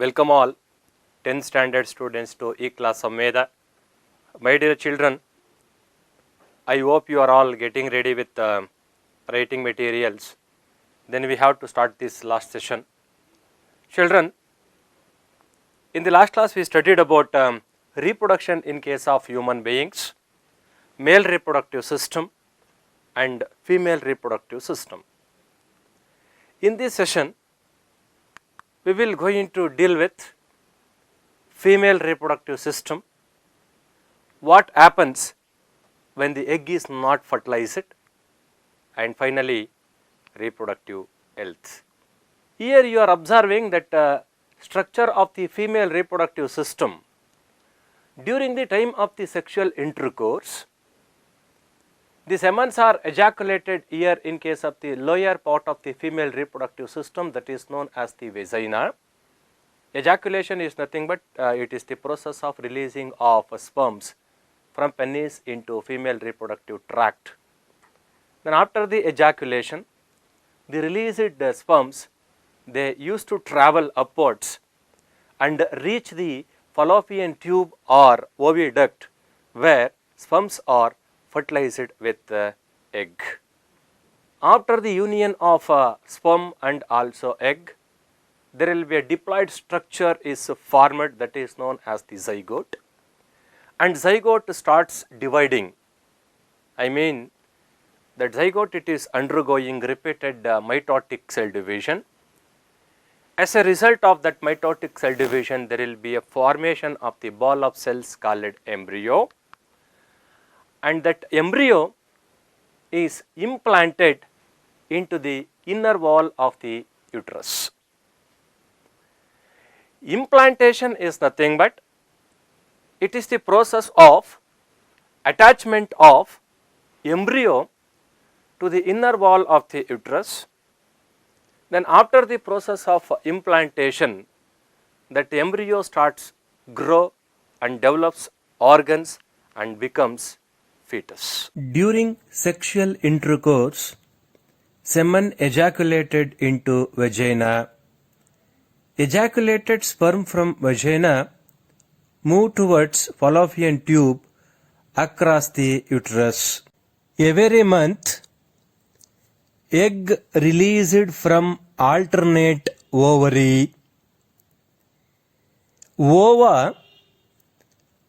Welcome all 10th standard students to E-class Samveda. My dear children, I hope you are all getting ready with writing materials. Then we have to start this last session. Children, in the last class we studied about reproduction in case of human beings, male reproductive system and female reproductive system. In this session, we will going to deal with female reproductive system, what happens when the egg is not fertilized, and finally reproductive health. Here you are observing that structure of the female reproductive system. During the time of the sexual intercourse, the semens are ejaculated here in case of the lower part of the female reproductive system, that is known as the vagina. Ejaculation is nothing but it is the process of releasing of sperms from penis into female reproductive tract. Then after the ejaculation, the released sperms, they used to travel upwards and reach the fallopian tube or oviduct, where sperms are fertilized with egg. After the union of sperm and also egg, there will be a diploid structure is formed, that is known as the zygote, and zygote starts dividing. I mean that zygote, it is undergoing repeated mitotic cell division. As a result of that mitotic cell division, there will be a formation of the ball of cells called embryo, and that embryo is implanted into the inner wall of the uterus. Implantation is nothing but it is the process of attachment of embryo to the inner wall of the uterus. Then after the process of implantation, that embryo starts grow and develops organs and becomes fetus. During sexual intercourse, semen ejaculated into vagina. Ejaculated sperm from vagina move towards fallopian tube across the uterus. Every month, egg released from alternate ovary. Ova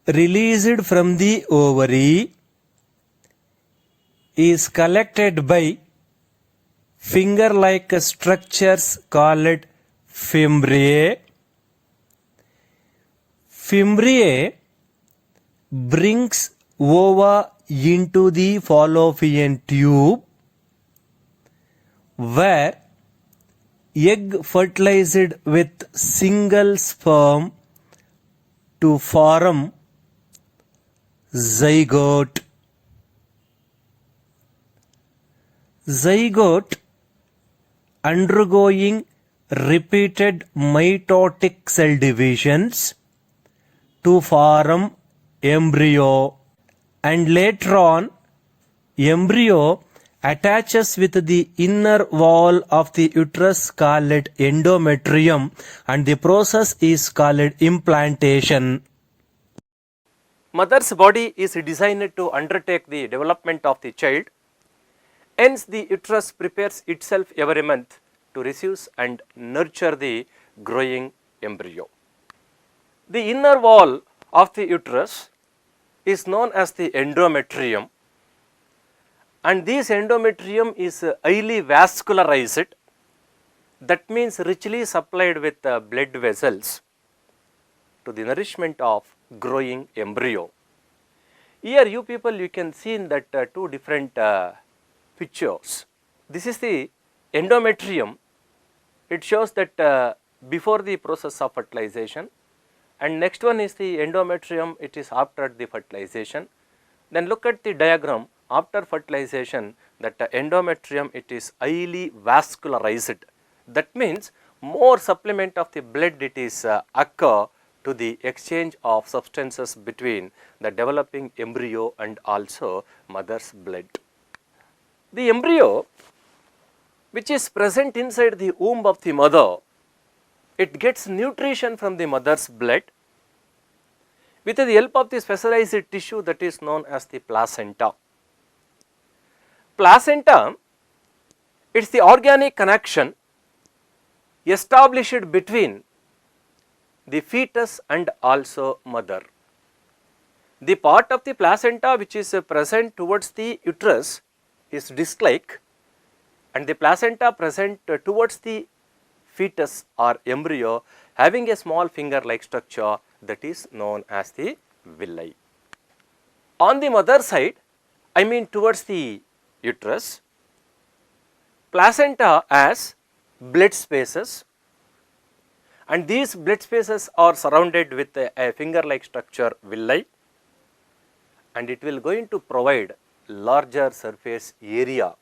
released from the ovary is collected by finger-like structures called fimbriae. Fimbriae brings ova into the fallopian tube, where egg fertilized with single sperm to form zygote. Zygote undergoing repeated mitotic cell divisions to form embryo, and later on embryo attaches with the inner wall of the uterus called endometrium, and the process is called implantation. Mother's body is designed to undertake the development of the child. Hence, the uterus prepares itself every month to receive and nurture the growing embryo. The inner wall of the uterus is known as the endometrium, and this endometrium is highly vascularized, that means richly supplied with blood vessels to the nourishment of growing embryo. Here you people, you can see in that two different pictures. This is the endometrium. It shows that before the process of fertilization, and next one is the endometrium, it is after the fertilization. Then look at the diagram. After fertilization, that endometrium, it is highly vascularized. That means more supplement of the blood it is occur to the exchange of substances between the developing embryo and also mother's blood. The embryo which is present inside the womb of the mother, it gets nutrition from the mother's blood with the help of the specialized tissue that is known as the placenta. Placenta, it is the organic connection established between the fetus and also mother. The part of the placenta which is present towards the uterus is disc-like, and the placenta present towards the fetus or embryo having a small finger-like structure that is known as the villi. On the mother side, I mean towards the uterus, placenta has blood spaces, and these blood spaces are surrounded with a finger-like structure villi, and it will going to provide larger surface area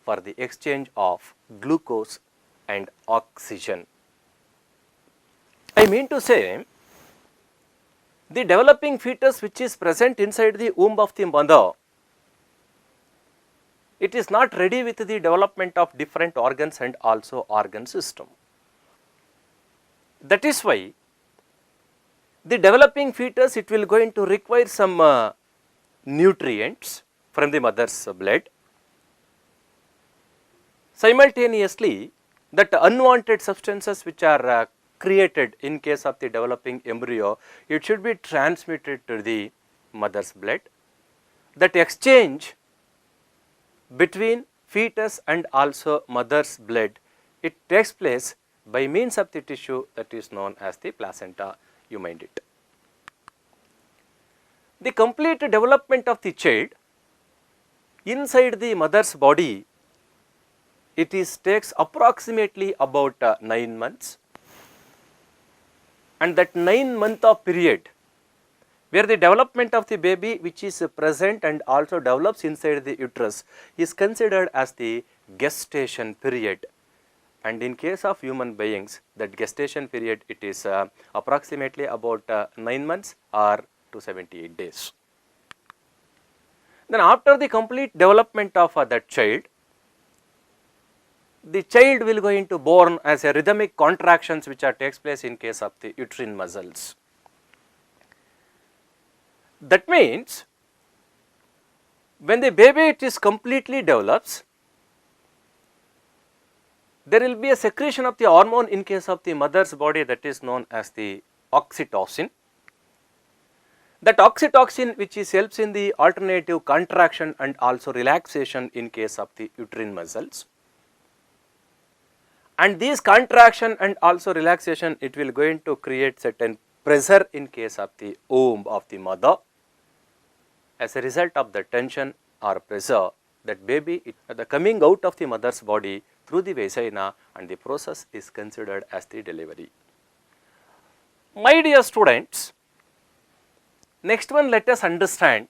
for the exchange of glucose and oxygen. I mean to say, the developing fetus which is present inside the womb of the mother, it is not ready with the development of different organs and also organ system. That is why the developing fetus, it will going to require some nutrients from the mother's blood. Simultaneously, that unwanted substances which are created in case of the developing embryo, it should be transmitted to the mother's blood. That exchange between fetus and also mother's blood, it takes place by means of the tissue that is known as the placenta. You mind it. The complete development of the child inside the mother's body, it takes approximately about 9 months, and that 9-month of period where the development of the baby which is present and also develops inside the uterus is considered as the gestation period. And in case of human beings, that gestation period, it is approximately about 9 months or to 78 days. Then after the complete development of that child, the child will going to born as a rhythmic contractions which takes place in case of the uterine muscles. That means when the baby it is completely develops, there will be a secretion of the hormone in case of the mother's body that is known as the oxytocin. That oxytocin which helps in the alternative contraction and also relaxation in case of the uterine muscles. And these contraction and also relaxation, it will going to create certain pressure in case of the womb of the mother. As a result of the tension or pressure, that baby, the coming out of the mother's body through the vagina, and the process is considered as the delivery. My dear students, next one, let us understand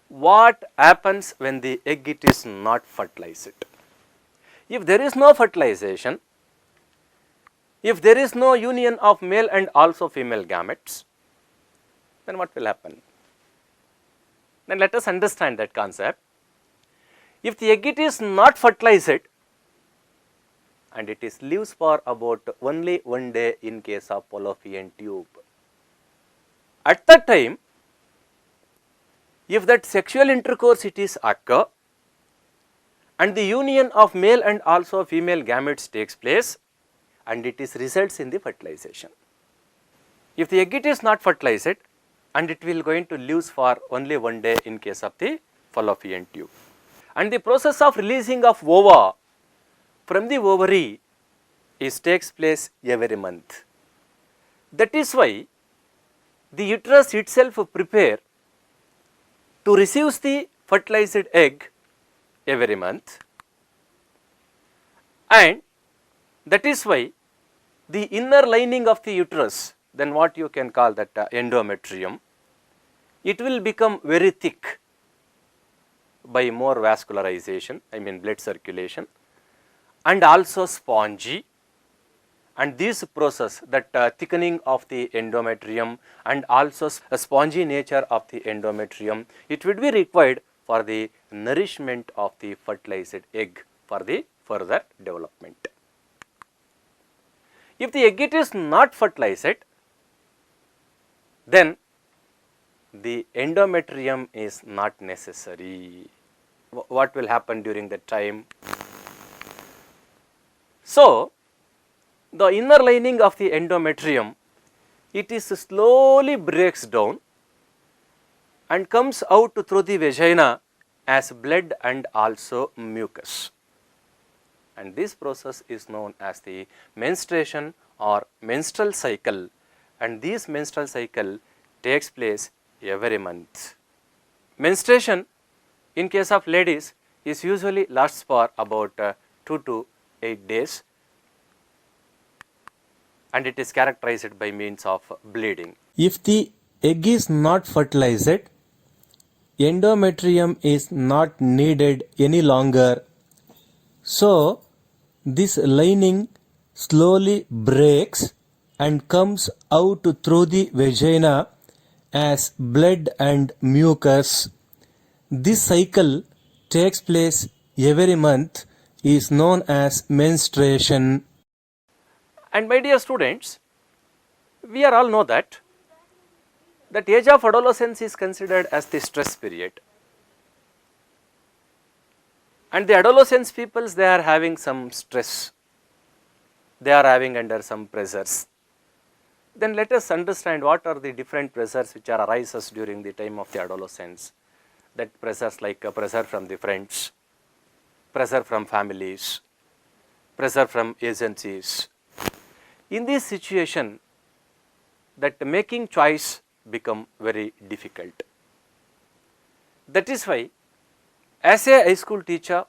what happens when the egg it is not fertilized. If there is no fertilization, if there is no union of male and also female gametes, then what will happen? Then let us understand that concept. If the egg it is not fertilized and it lives for about only 1 day in case of fallopian tube, at that time, if that sexual intercourse it is occur and the union of male and also female gametes takes place, and it results in the fertilization. If the egg it is not fertilized, and it will going to live for only 1 day in case of the fallopian tube, and the process of releasing of ova from the ovary takes place every month. That is why the uterus itself prepare to receive the fertilized egg every month, and that is why the inner lining of the uterus, then what you can call that endometrium, it will become very thick by more vascularization, I mean blood circulation, and also spongy. And this process, that thickening of the endometrium and also a spongy nature of the endometrium, it would be required for the nourishment of the fertilized egg for the further development. If the egg it is not fertilized, then the endometrium is not necessary. What will happen during that time? So, the inner lining of the endometrium, it is slowly breaks down and comes out through the vagina as blood and also mucus. And this process is known as the menstruation or menstrual cycle, and this menstrual cycle takes place every month. Menstruation in case of ladies is usually lasts for about 2 to 8 days, and it is characterized by means of bleeding. If the egg is not fertilized, endometrium is not needed any longer. So, this lining slowly breaks and comes out through the vagina as blood and mucus. This cycle takes place every month, is known as menstruation. And my dear students, we are all know that age of adolescence is considered as the stress period. And the adolescence peoples, they are having some stress, they are having under some pressures. Then let us understand what are the different pressures which are arises during the time of the adolescence. That pressures like pressure from the friends, pressure from families, pressure from agencies. In this situation, that making choice become very difficult. That is why, as a high school teacher,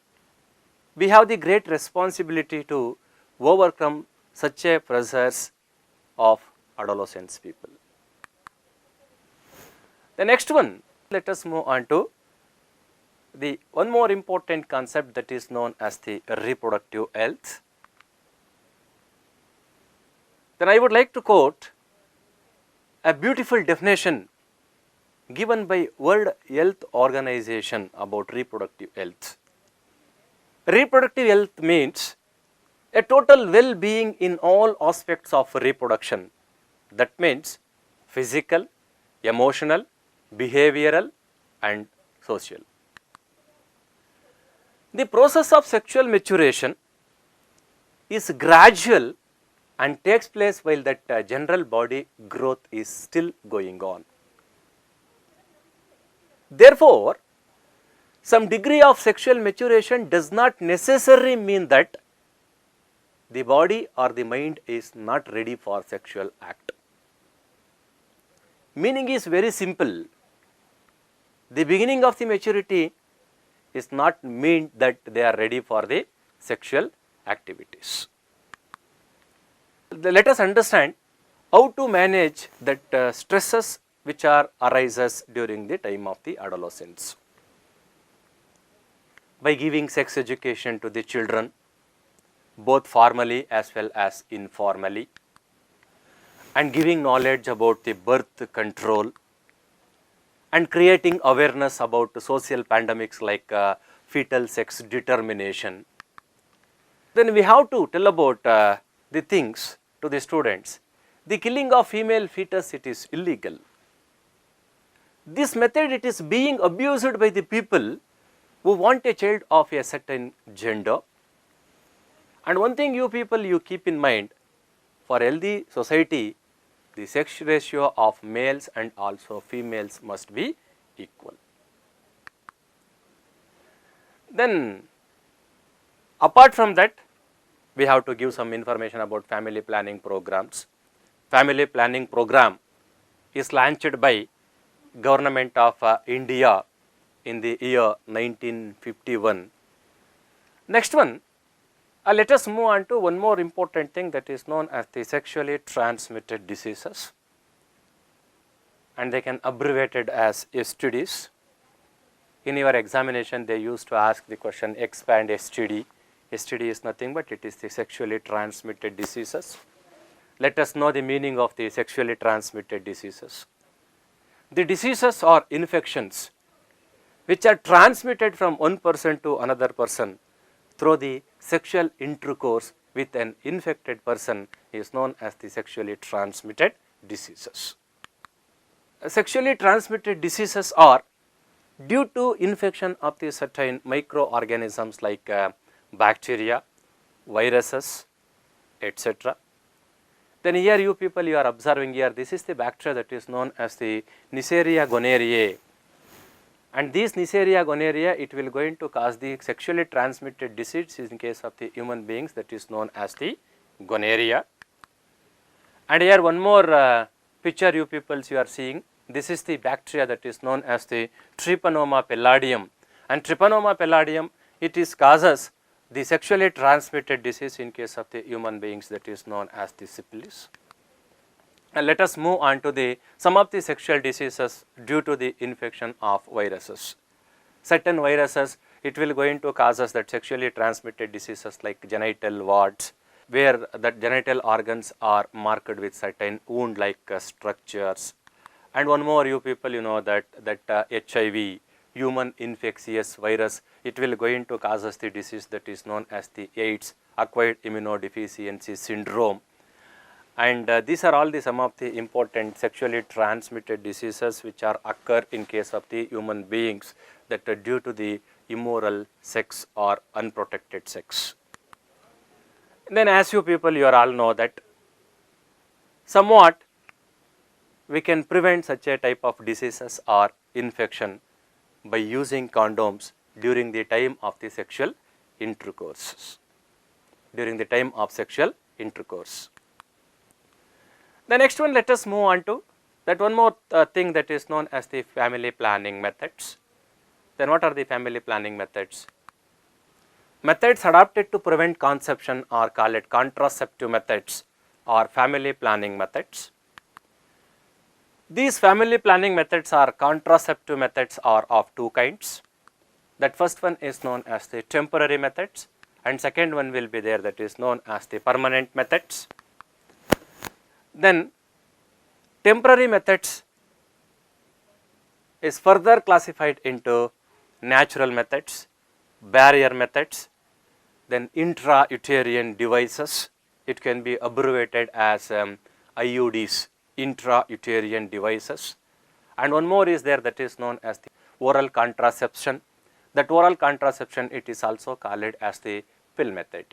we have the great responsibility to overcome such a pressures of adolescence people. The next one, let us move on to the one more important concept that is known as the reproductive health. Then I would like to quote a beautiful definition given by World Health Organization about reproductive health. Reproductive health means a total well-being in all aspects of reproduction. That means physical, emotional, behavioral and social. The process of sexual maturation is gradual and takes place while that general body growth is still going on. Therefore, some degree of sexual maturation does not necessarily mean that the body or the mind is not ready for sexual act. Meaning is very simple. The beginning of the maturity is not mean that they are ready for the sexual activities. Let us understand how to manage that stresses which are arises during the time of the adolescence. By giving sex education to the children, both formally as well as informally, and giving knowledge about the birth control, and creating awareness about social pandemics like fetal sex determination. Then we have to tell about the things to the students. The killing of female fetus, it is illegal. This method, it is being abused by the people who want a child of a certain gender. And one thing you people, you keep in mind, for healthy society, the sex ratio of males and also females must be equal. Then apart from that, we have to give some information about family planning programs. Family planning program is launched by Government of India in the year 1951. Next one, let us move on to one more important thing that is known as the sexually transmitted diseases, and they can abbreviated as STDs. In your examination, they used to ask the question expand STD. STD is nothing but it is the sexually transmitted diseases. Let us know the meaning of the sexually transmitted diseases. The diseases are infections which are transmitted from one person to another person through the sexual intercourse with an infected person is known as the sexually transmitted diseases. Sexually transmitted diseases are due to infection of the certain microorganisms like bacteria, viruses, etc. Then here you people, you are observing here, this is the bacteria that is known as the Neisseria gonorrhoeae, and these Neisseria gonorrhoeae, it will going to cause the sexually transmitted disease in case of the human beings, that is known as the gonorrhea. And here one more picture you peoples you are seeing, this is the bacteria that is known as the Treponema palladium, and Treponema palladium, it is causes the sexually transmitted disease in case of the human beings, that is known as the syphilis. And let us move on to the some of the sexual diseases due to the infection of viruses. Certain viruses, it will going to cause us that sexually transmitted diseases like genital warts, where the genital organs are marked with certain wound like structures. And one more, you people, you know that HIV, human infectious virus, it will going to cause us the disease that is known as the AIDS, acquired immunodeficiency syndrome. And these are all the some of the important sexually transmitted diseases which are occur in case of the human beings that are due to the immoral sex or unprotected sex. Then as you people, you all know that somewhat we can prevent such a type of diseases or infection by using condoms during the time of the sexual intercourse. During the time of sexual intercourse. The next one, let us move on to that one more thing that is known as the family planning methods. Then what are the family planning methods? Methods adopted to prevent conception are called contraceptive methods or family planning methods. These family planning methods or contraceptive methods are of two kinds. That first one is known as the temporary methods, and second one will be there, that is known as the permanent methods. Then temporary methods is further classified into natural methods, barrier methods, then intrauterine devices. It can be abbreviated as IUDs, intrauterine devices. And one more is there, that is known as the oral contraception. That oral contraception, it is also called as the pill method.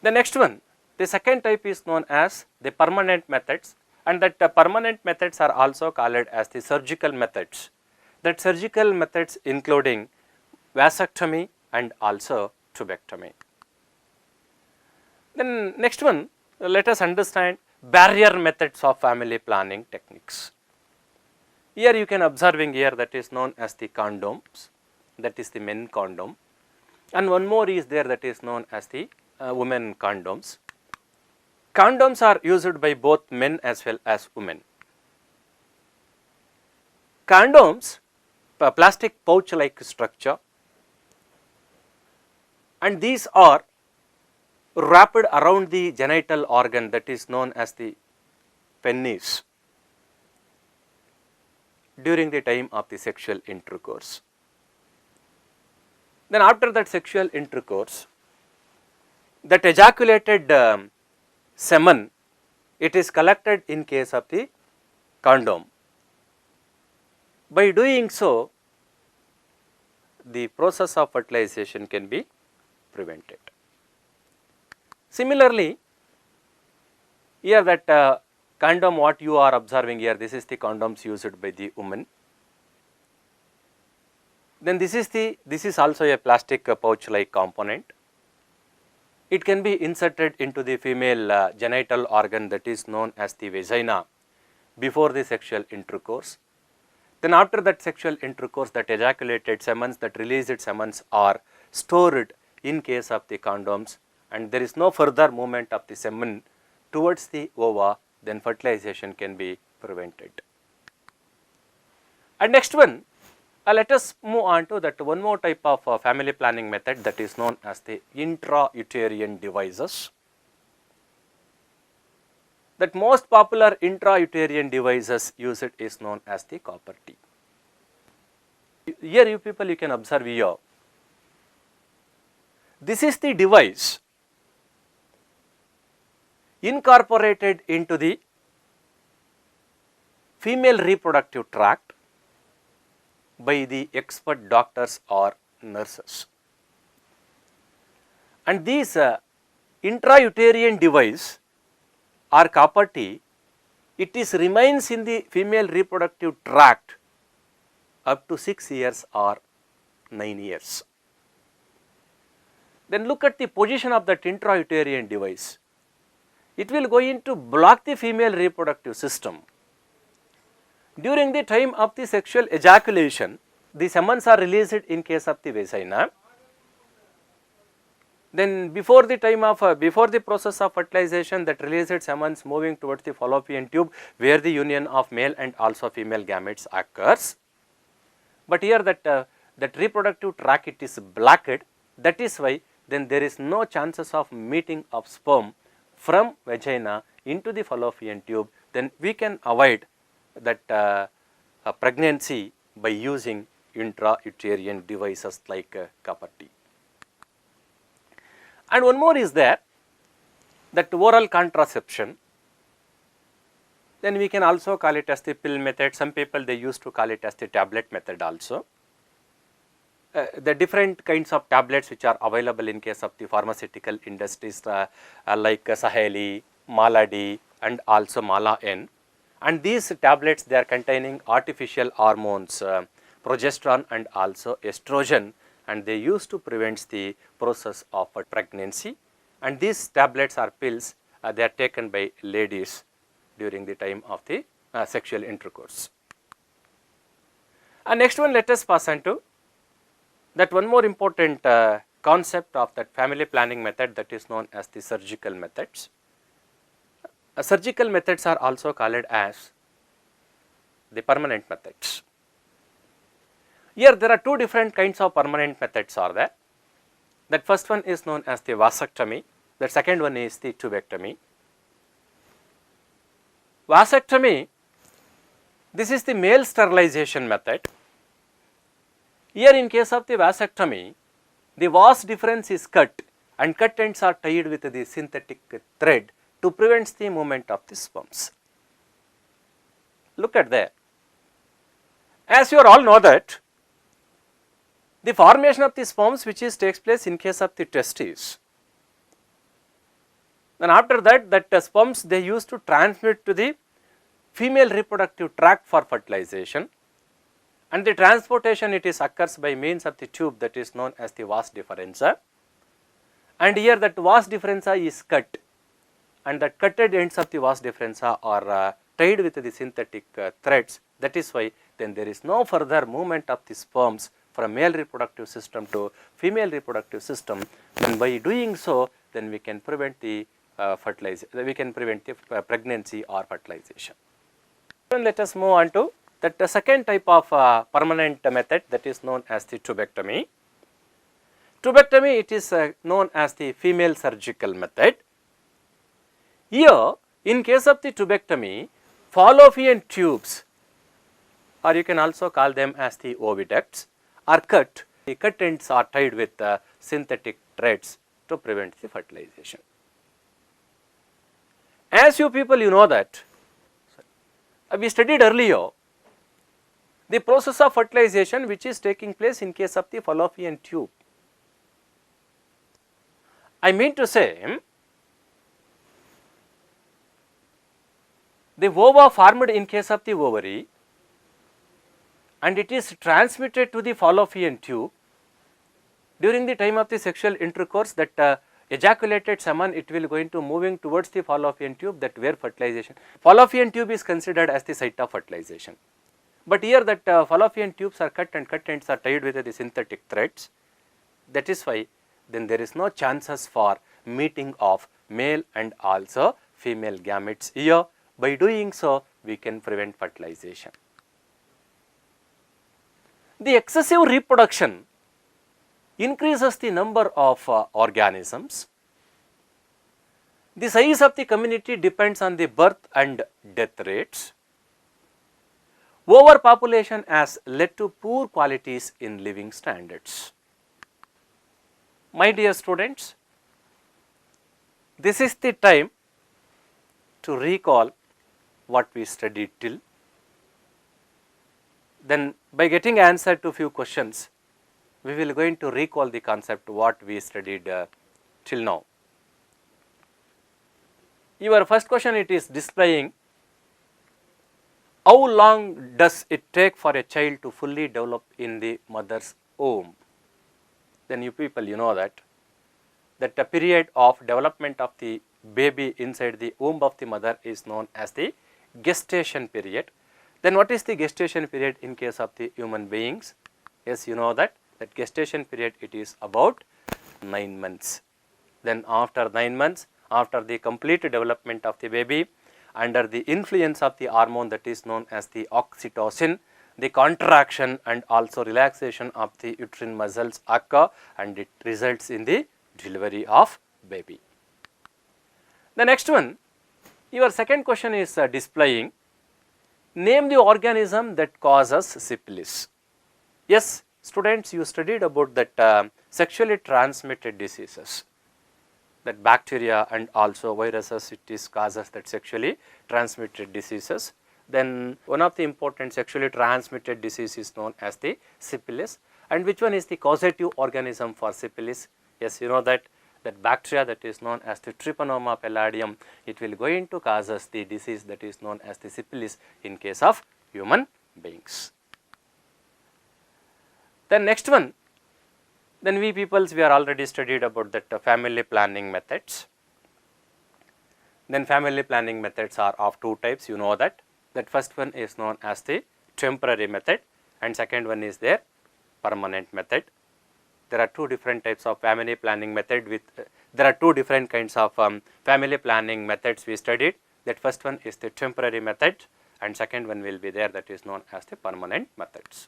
The next one, the second type is known as the permanent methods, and that permanent methods are also called as the surgical methods. That surgical methods including vasectomy and also tubectomy. Then next one, let us understand barrier methods of family planning techniques. Here you can observing here, that is known as the condoms, that is the men condom, and one more is there, that is known as the women condoms. Condoms are used by both men as well as women. Condoms, plastic pouch like structure, and these are wrapped around the genital organ, that is known as the penis, during the time of the sexual intercourse. Then after that sexual intercourse, that ejaculated semen, it is collected in case of the condom. By doing so, the process of fertilization can be prevented. Similarly, here that condom what you are observing here, this is the condoms used by the woman. Then this is also a plastic pouch like component. It can be inserted into the female genital organ, that is known as the vagina, before the sexual intercourse. Then after that sexual intercourse, that ejaculated semens, that released semens are stored in case of the condoms, and there is no further movement of the semen towards the ova, then fertilization can be prevented. And next one, let us move on to that one more type of family planning method, that is known as the intrauterine devices. That most popular intrauterine devices used is known as the copper T. Here you people, you can observe here. This is the device incorporated into the female reproductive tract by the expert doctors or nurses. And these intrauterine device or copper T, it is remains in the female reproductive tract up to 6 years or 9 years. Then look at the position of that intrauterine device. It will going to block the female reproductive system. During the time of the sexual ejaculation, the semens are released in case of the vagina. Then before the time of before the process of fertilization, that released semens moving towards the fallopian tube where the union of male and also female gametes occurs. But here that reproductive tract, it is blocked. That is why then there is no chances of meeting of sperm from vagina into the fallopian tube. Then we can avoid that a pregnancy by using intrauterine devices like copper T. And one more is there, that oral contraception. Then we can also call it as the pill method. Some people they used to call it as the tablet method also. The different kinds of tablets which are available in case of the pharmaceutical industries like Saheli, Mala-D and also Mala-N. And these tablets, they are containing artificial hormones, progesterone and also estrogen, and they used to prevent the process of pregnancy. And these tablets or pills, they are taken by ladies during the time of the sexual intercourse. Next one, let us pass on to that one more important concept of that family planning method, that is known as the surgical methods. Surgical methods are also called as the permanent methods. Here there are two different kinds of permanent methods are there. That first one is known as the vasectomy, the second one is the tubectomy. Vasectomy, this is the male sterilization method. Here in case of the vasectomy, the vas deferens is cut and cut ends are tied with the synthetic thread to prevent the movement of the sperms. Look at there. As you all know that the formation of the sperms which takes place in case of the testes. Then after that sperms they used to transmit to the female reproductive tract for fertilization, and the transportation it is occurs by means of the tube that is known as the vas deferens. And here that vas deferens is cut, and that cutted ends of the vas deferens are tied with the synthetic threads. That is why then there is no further movement of the sperms from male reproductive system to female reproductive system. And by doing so, then we can prevent the pregnancy or fertilization. And let us move on to that the second type of permanent method, that is known as the tubectomy. Tubectomy, it is known as the female surgical method. Here in case of the tubectomy, fallopian tubes, or you can also call them as the oviducts, are cut. The cut ends are tied with synthetic threads to prevent the fertilization. As you people you know that we studied earlier the process of fertilization which is taking place in case of the fallopian tube. I mean to say, the ova formed in case of the ovary and it is transmitted to the fallopian tube. During the time of the sexual intercourse, that ejaculated semen, it will going to moving towards the fallopian tube, that where fertilization. Fallopian tube is considered as the site of fertilization. But here that fallopian tubes are cut and cut ends are tied with the synthetic threads. That is why then there is no chances for meeting of male and also female gametes here. By doing so, we can prevent fertilization. The excessive reproduction increases the number of organisms. The size of the community depends on the birth and death rates. Overpopulation has led to poor qualities in living standards. My dear students, this is the time to recall what we studied till. Then by getting answer to few questions, we will going to recall the concept what we studied till now. Your first question, it is displaying how long does it take for a child to fully develop in the mother's womb. Then you people, you know that the period of development of the baby inside the womb of the mother is known as the gestation period. Then what is the gestation period in case of the human beings? Yes, you know that gestation period, it is about 9 months. Then after 9 months, after the complete development of the baby, under the influence of the hormone that is known as the oxytocin, the contraction and also relaxation of the uterine muscles occur, and it results in the delivery of baby. The next one, your second question is displaying, name the organism that causes syphilis. Yes, students, you studied about that sexually transmitted diseases, that bacteria and also viruses, it is causes that sexually transmitted diseases. Then one of the important sexually transmitted disease is known as the syphilis. And which one is the causative organism for syphilis? Yes, you know that bacteria that is known as the Treponema palladium, it will going to causes the disease that is known as the syphilis in case of human beings. Then next one, then we peoples, we are already studied about that family planning methods. Then family planning methods are of two types, you know that first one is known as the temporary method, and second one is their permanent method. There are two different types of family planning method with, there are two different kinds of family planning methods we studied. That first one is the temporary method, and second one will be there, that is known as the permanent methods.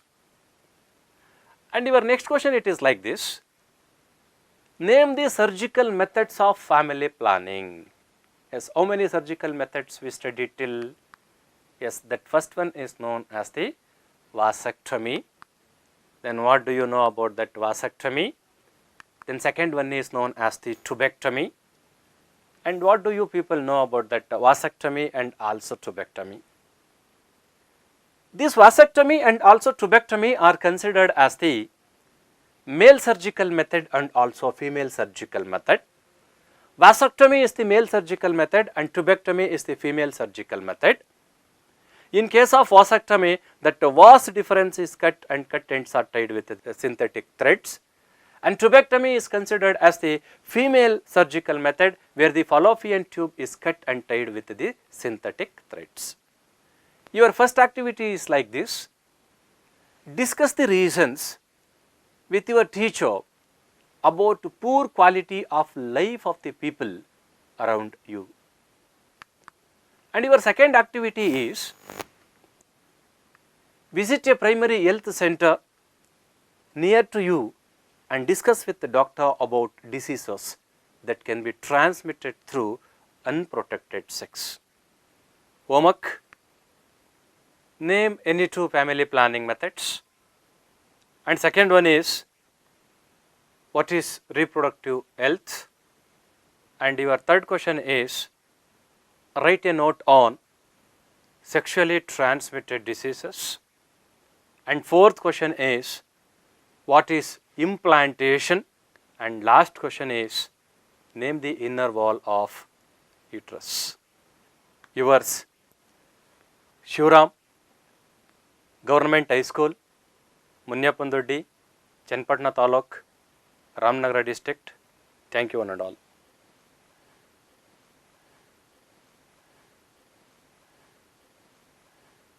And your next question, it is like this, name the surgical methods of family planning. Yes, how many surgical methods we studied till? Yes, that first one is known as the vasectomy. Then what do you know about that vasectomy? Then second one is known as the tubectomy. And what do you people know about that vasectomy and also tubectomy? This vasectomy and also tubectomy are considered as the male surgical method and also female surgical method. Vasectomy is the male surgical method and tubectomy is the female surgical method. In case of vasectomy, that vas difference is cut and cut ends are tied with the synthetic threads. And tubectomy is considered as the female surgical method, where the fallopian tube is cut and tied with the synthetic threads. Your first activity is like this, discuss the reasons with your teacher about poor quality of life of the people around you. And your second activity is, visit a primary health center near to you and discuss with the doctor about diseases that can be transmitted through unprotected sex. Homework, name any two family planning methods. And second one is, what is reproductive health? And your third question is, write a note on sexually transmitted diseases. And fourth question is, what is implantation? And last question is, name the inner wall of uterus. Yours, Shivram, Government High School, Munyapandurdi, Chenpatna Taluk, Ramnagara district. Thank you one and all.